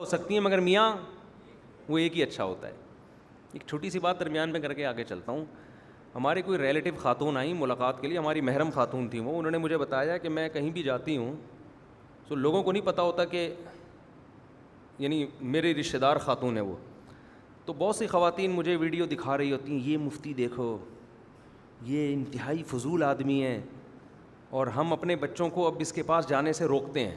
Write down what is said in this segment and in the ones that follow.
سکتی ہیں مگر میاں وہ ایک ہی اچھا ہوتا ہے. ایک چھوٹی سی بات درمیان میں کر کے آگے چلتا ہوں. ہمارے کوئی ریلیٹیو خاتون آئیں ملاقات کے لیے, ہماری محرم خاتون تھیں وہ. انہوں نے مجھے بتایا کہ میں کہیں بھی جاتی ہوں تو لوگوں کو نہیں پتہ ہوتا کہ یعنی میرے رشتہ دار خاتون ہے وہ. تو بہت سی خواتین مجھے ویڈیو دکھا رہی ہوتی ہیں, یہ مفتی دیکھو یہ انتہائی فضول آدمی ہے, اور ہم اپنے بچوں کو اب اس کے پاس جانے سے روکتے ہیں.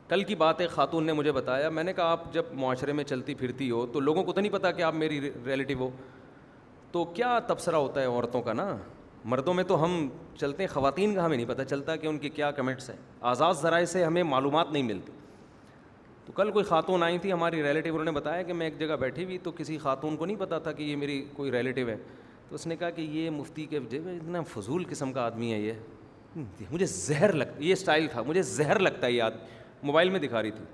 کل کی بات ہے, خاتون نے مجھے بتایا, میں نے کہا آپ جب معاشرے میں چلتی پھرتی ہو تو لوگوں کو تو نہیں پتہ کہ آپ میری ریلیٹیو ہو, تو کیا تبصرہ ہوتا ہے عورتوں کا نا. مردوں میں تو ہم چلتے ہیں, خواتین کا ہمیں نہیں پتہ چلتا کہ ان کے کیا کمنٹس ہیں. آزاد ذرائع سے ہمیں معلومات نہیں ملتی. تو کل کوئی خاتون آئی تھی ہماری ریلیٹیو, انہوں نے بتایا کہ میں ایک جگہ بیٹھی ہوئی تو کسی خاتون کو نہیں پتہ تھا کہ یہ میری کوئی ریلیٹیو ہے. تو اس نے کہا کہ یہ مفتی کے اتنا فضول قسم کا آدمی ہے, یہ مجھے زہر لگتا, یہ اسٹائل تھا, مجھے زہر لگتا ہے یہ آدمی. موبائل میں دکھا رہی تھی.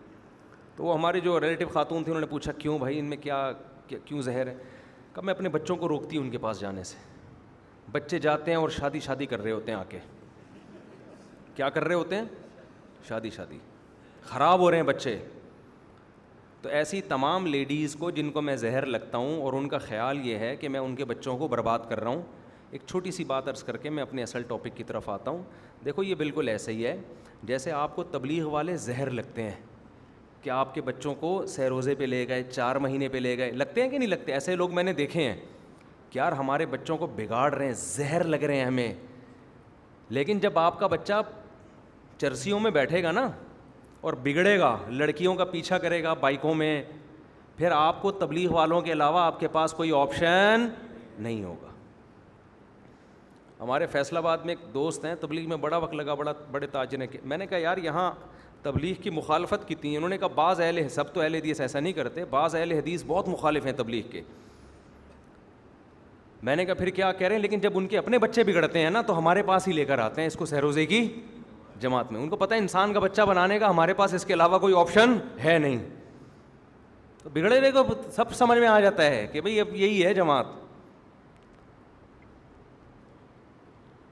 تو وہ ہماری جو ریلیٹیو خاتون تھی انہوں نے پوچھا کیوں بھائی ان میں کیوں زہر ہے. کب میں اپنے بچوں کو روکتی ہوں ان کے پاس جانے سے. بچے جاتے ہیں اور شادی کر رہے ہوتے ہیں, آ کے کیا کر رہے ہوتے ہیں, شادی خراب ہو رہے ہیں بچے. تو ایسی تمام لیڈیز کو جن کو میں زہر لگتا ہوں اور ان کا خیال یہ ہے کہ میں ان کے بچوں کو برباد کر رہا ہوں, ایک چھوٹی سی بات عرض کر کے میں اپنے اصل ٹاپک کی طرف آتا ہوں. دیکھو یہ بالکل ایسا ہی ہے جیسے آپ کو تبلیغ والے زہر لگتے ہیں کہ آپ کے بچوں کو سہ روزے پہ لے گئے, 4 مہینے پہ لے گئے. لگتے ہیں کہ نہیں لگتے؟ ایسے لوگ میں نے دیکھے ہیں کہ یار ہمارے بچوں کو بگاڑ رہے ہیں, زہر لگ رہے ہیں ہمیں. لیکن جب آپ کا بچہ چرسیوں میں بیٹھے گا نا اور بگڑے گا, لڑکیوں کا پیچھا کرے گا بائکوں میں, پھر آپ کو تبلیغ والوں کے علاوہ آپ کے پاس کوئی آپشن نہیں ہوگا. ہمارے فیصل آباد میں ایک دوست ہیں, تبلیغ میں بڑا وقت لگا, بڑے تاجر ہیں. میں نے کہا یار یہاں تبلیغ کی مخالفت کتنی ہے. انہوں نے کہا بعض سب تو اہل حدیث ایسا نہیں کرتے, بعض اہل حدیث بہت مخالف ہیں تبلیغ کے. میں نے کہا پھر کیا کہہ رہے ہیں, لیکن جب ان کے اپنے بچے بگڑتے ہیں نا تو ہمارے پاس ہی لے کر آتے ہیں اس کو سہروزے کی جماعت میں. ان کو پتہ ہے انسان کا بچہ بنانے کا ہمارے پاس اس کے علاوہ کوئی آپشن ہے نہیں. تو بگڑے ہوئے کو سب سمجھ میں آ جاتا ہے کہ بھئی اب یہی ہے جماعت.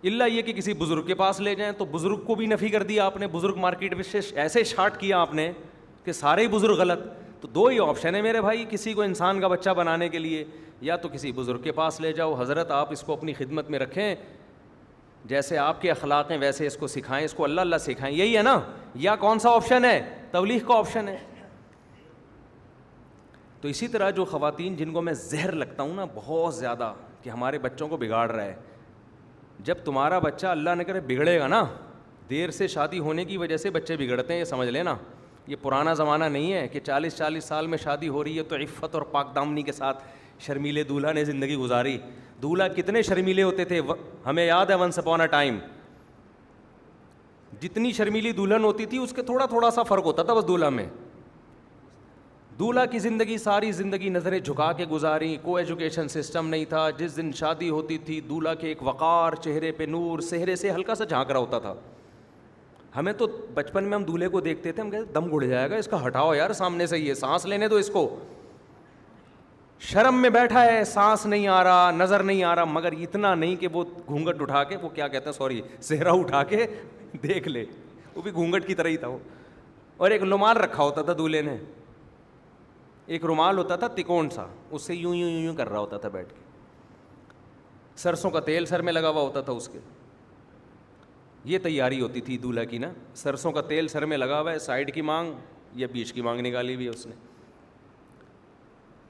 اللہ یہ کہ کسی بزرگ کے پاس لے جائیں تو بزرگ کو بھی نفی کر دیا آپ نے, بزرگ مارکیٹ میں ایسے شارٹ کیا آپ نے کہ سارے ہی بزرگ غلط. تو 2 ہی آپشن ہے میرے بھائی, کسی کو انسان کا بچہ بنانے کے لیے یا تو کسی بزرگ کے پاس لے جاؤ, حضرت آپ اس کو اپنی خدمت میں رکھیں, جیسے آپ کے اخلاق ہیں ویسے اس کو سکھائیں, اس کو اللہ سکھائیں, یہی ہے نا. یا کون سا آپشن ہے؟ تبلیغ کا آپشن ہے. تو اسی طرح جو خواتین جن کو میں زہر لگتا ہوں نا بہت زیادہ کہ ہمارے بچوں کو بگاڑ رہا ہے, جب تمہارا بچہ اللہ نہ کرے بگڑے گا نا, دیر سے شادی ہونے کی وجہ سے بچے بگڑتے ہیں, یہ سمجھ لینا. یہ پرانا زمانہ نہیں ہے کہ 40 سال میں شادی ہو رہی ہے تو عفت اور پاک دامنی کے ساتھ شرمیلے دولہا نے زندگی گزاری. دولہا کتنے شرمیلے ہوتے تھے, ہمیں یاد ہے ونس اپون اے ٹائم. جتنی شرمیلی دلہن ہوتی تھی اس کے تھوڑا سا فرق ہوتا تھا بس دولہا میں. دولہا کی زندگی ساری زندگی نظریں جھکا کے گزاری, کو ایجوکیشن سسٹم نہیں تھا. جس دن شادی ہوتی تھی دولہا کے ایک وقار, چہرے پہ نور, چہرے سے ہلکا سا جھانک رہا ہوتا تھا. ہمیں تو بچپن میں ہم دولہے کو دیکھتے تھے, ہم کہتے دم گھڑ جائے گا اس کا, ہٹاؤ یار سامنے سے, یہ سانس لینے دو اس کو. شرم میں بیٹھا ہے, سانس نہیں آ رہا, نظر نہیں آ رہا, مگر اتنا نہیں کہ وہ گھونگٹ اٹھا کے, وہ کیا کہتے ہیں سوری, صحرا اٹھا کے دیکھ لے. وہ بھی گھونگٹ کی طرح ہی تھا وہ. اور ایک رومال رکھا ہوتا تھا دولہے نے, ایک رومال ہوتا تھا تکون سا, اس سے یوں کر رہا ہوتا تھا بیٹھ کے. سرسوں کا تیل سر میں لگا ہوا ہوتا تھا اس کے. یہ تیاری ہوتی تھی دولہا کی نا, سرسوں کا تیل سر میں لگا ہوا ہے, سائڈ کی مانگ یا بیچ کی مانگ نکالی ہوئی ہے اس نے.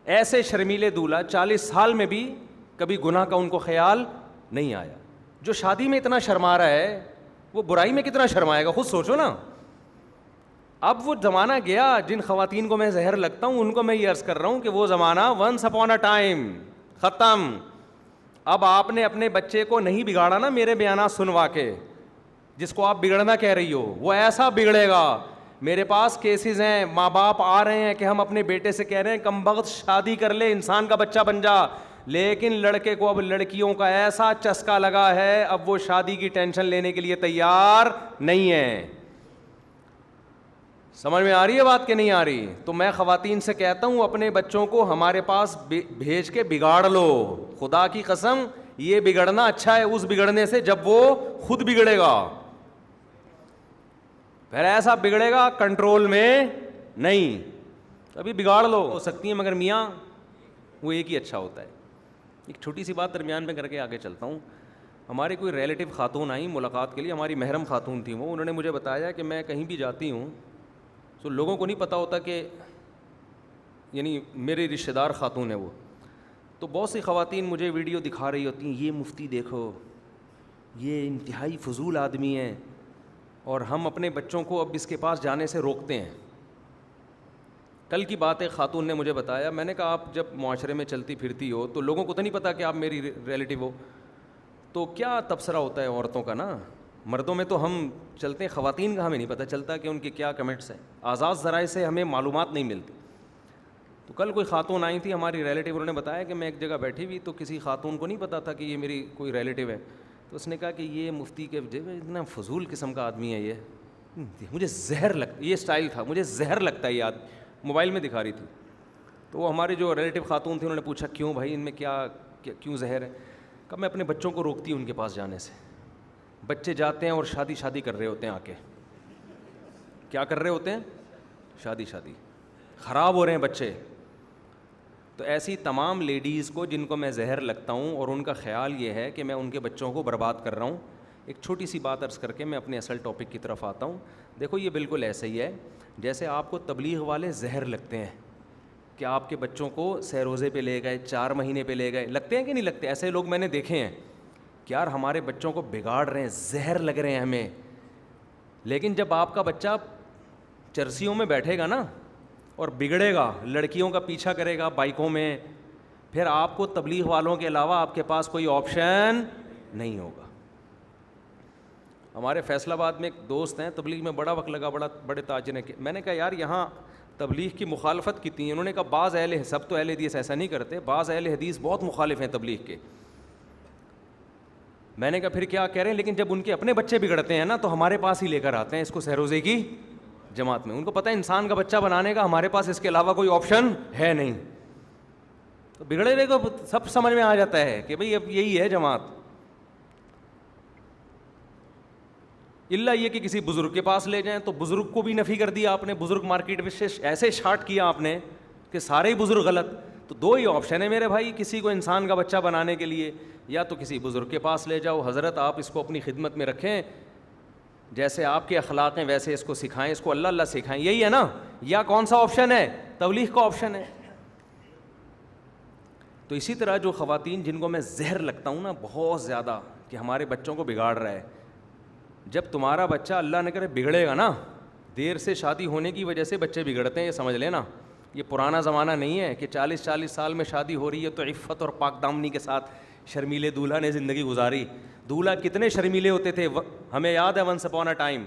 ایسے شرمیلے دولہا 40 سال میں بھی کبھی گناہ کا ان کو خیال نہیں آیا. جو شادی میں اتنا شرما رہا ہے وہ برائی میں کتنا شرمائے گا, خود سوچو نا. اب وہ زمانہ گیا, جن خواتین کو میں زہر لگتا ہوں ان کو میں یہ عرض کر رہا ہوں کہ وہ زمانہ ونس اپون اے ٹائم ختم. اب آپ نے اپنے بچے کو نہیں بگاڑا نا میرے بیانات سنوا کے, جس کو آپ بگڑنا کہہ رہی ہو وہ ایسا بگڑے گا. میرے پاس کیسز ہیں, ماں باپ آ رہے ہیں کہ ہم اپنے بیٹے سے کہہ رہے ہیں کم بخت شادی کر لے, انسان کا بچہ بن جا, لیکن لڑکے کو اب لڑکیوں کا ایسا چسکا لگا ہے اب وہ شادی کی ٹینشن لینے کے لیے تیار نہیں ہے. سمجھ میں آ رہی ہے بات کہ نہیں آ رہی؟ تو میں خواتین سے کہتا ہوں اپنے بچوں کو ہمارے پاس بھیج کے بگاڑ لو. خدا کی قسم یہ بگڑنا اچھا ہے اس بگڑنے سے جب وہ خود بگڑے گا. پھر ایسا بگڑے گا کنٹرول میں نہیں, ابھی بگاڑ لو, ہو سکتی ہیں, مگر میاں وہ ایک ہی اچھا ہوتا ہے. ایک چھوٹی سی بات درمیان میں کر کے آگے چلتا ہوں. ہمارے کوئی ریلیٹیو خاتون آئیں ملاقات کے لیے, ہماری محرم خاتون تھیں وہ. انہوں نے مجھے بتایا کہ میں کہیں بھی جاتی ہوں تو لوگوں کو نہیں پتہ ہوتا کہ یعنی میرے رشتہ دار خاتون ہے وہ. تو بہت سی خواتین مجھے ویڈیو دکھا رہی ہوتی ہیں, یہ مفتی دیکھو, یہ انتہائی فضول آدمی ہے, اور ہم اپنے بچوں کو اب اس کے پاس جانے سے روکتے ہیں. کل کی بات ہے, خاتون نے مجھے بتایا, میں نے کہا آپ جب معاشرے میں چلتی پھرتی ہو تو لوگوں کو تو نہیں پتہ کہ آپ میری ریلیٹیو ہو, تو کیا تبصرہ ہوتا ہے عورتوں کا نا, مردوں میں تو ہم چلتے ہیں, خواتین کا ہمیں نہیں پتہ چلتا کہ ان کے کیا کمنٹس ہیں, آزاد ذرائع سے ہمیں معلومات نہیں ملتی. تو کل کوئی خاتون آئی تھی ہماری ریلیٹیو, انہوں نے بتایا کہ میں ایک جگہ بیٹھی ہوئی تو کسی خاتون کو نہیں پتہ تھا کہ یہ میری کوئی ریلیٹیو ہے. تو اس نے کہا کہ یہ مفتی کے اتنا فضول قسم کا آدمی ہے, یہ مجھے زہر لگتا, یہ اسٹائل تھا, مجھے زہر لگتا ہے یہ آدمی, موبائل میں دکھا رہی تھی. تو وہ ہمارے جو ریلیٹیو خاتون تھے انہوں نے پوچھا کیوں بھائی ان میں کیوں زہر ہے. کب میں اپنے بچوں کو روکتی ہوں ان کے پاس جانے سے. بچے جاتے ہیں اور شادی کر رہے ہوتے ہیں, آ کے کیا کر رہے ہوتے ہیں, شادی خراب ہو رہے ہیں بچے. تو ایسی تمام لیڈیز کو جن کو میں زہر لگتا ہوں اور ان کا خیال یہ ہے کہ میں ان کے بچوں کو برباد کر رہا ہوں, ایک چھوٹی سی بات عرض کر کے میں اپنے اصل ٹاپک کی طرف آتا ہوں. دیکھو یہ بالکل ایسا ہی ہے جیسے آپ کو تبلیغ والے زہر لگتے ہیں کہ آپ کے بچوں کو سہ روزے پہ لے گئے, 4 مہینے پہ لے گئے, لگتے ہیں کہ نہیں لگتے. ایسے لوگ میں نے دیکھے ہیں کہ یار ہمارے بچوں کو بگاڑ رہے ہیں, زہر لگ رہے ہیں ہمیں. لیکن جب آپ کا بچہ چرسیوں میں بیٹھے گا نا اور بگڑے گا, لڑکیوں کا پیچھا کرے گا بائکوں میں, پھر آپ کو تبلیغ والوں کے علاوہ آپ کے پاس کوئی آپشن نہیں ہوگا. ہمارے فیصل آباد میں ایک دوست ہیں, تبلیغ میں بڑا وقت لگا, بڑے تاجر ہیں. میں نے کہا یار یہاں تبلیغ کی مخالفت کتنی ہے. انہوں نے کہا بعض سب تو اہل حدیث ایسا نہیں کرتے, بعض اہل حدیث بہت مخالف ہیں تبلیغ کے. میں نے کہا پھر کیا کہہ رہے ہیں, لیکن جب ان کے اپنے بچے بگڑتے ہیں نا تو ہمارے پاس ہی لے کر آتے ہیں اس کو سہروزے کی جماعت میں. ان کو پتہ ہے انسان کا بچہ بنانے کا ہمارے پاس اس کے علاوہ کوئی آپشن ہے نہیں. تو بگڑے ہوئے کو سب سمجھ میں آ جاتا ہے کہ بھئی اب یہی ہے جماعت. اللہ یہ کہ کسی بزرگ کے پاس لے جائیں تو بزرگ کو بھی نفی کر دیا آپ نے, بزرگ مارکیٹ میں سے ایسے شارٹ کیا آپ نے کہ سارے ہی بزرگ غلط. تو 2 ہی آپشن ہے میرے بھائی, کسی کو انسان کا بچہ بنانے کے لیے یا تو کسی بزرگ کے پاس لے جاؤ, حضرت آپ اس کو اپنی خدمت میں رکھیں, جیسے آپ کے اخلاق ہیں ویسے اس کو سکھائیں, اس کو اللہ اللہ سکھائیں, یہی ہے نا. یا کون سا آپشن ہے, تبلیغ کا آپشن ہے. تو اسی طرح جو خواتین جن کو میں زہر لگتا ہوں نا بہت زیادہ کہ ہمارے بچوں کو بگاڑ رہا ہے, جب تمہارا بچہ اللہ نہ کرے بگڑے گا نا, دیر سے شادی ہونے کی وجہ سے بچے بگڑتے ہیں, یہ سمجھ لینا. یہ پرانا زمانہ نہیں ہے کہ 40 سال میں شادی ہو رہی ہے تو عفت اور پاک دامنی کے ساتھ شرمیلے دولہا نے زندگی گزاری. دولہا کتنے شرمیلے ہوتے تھے, ہمیں یاد ہے ونس اپون اے ٹائم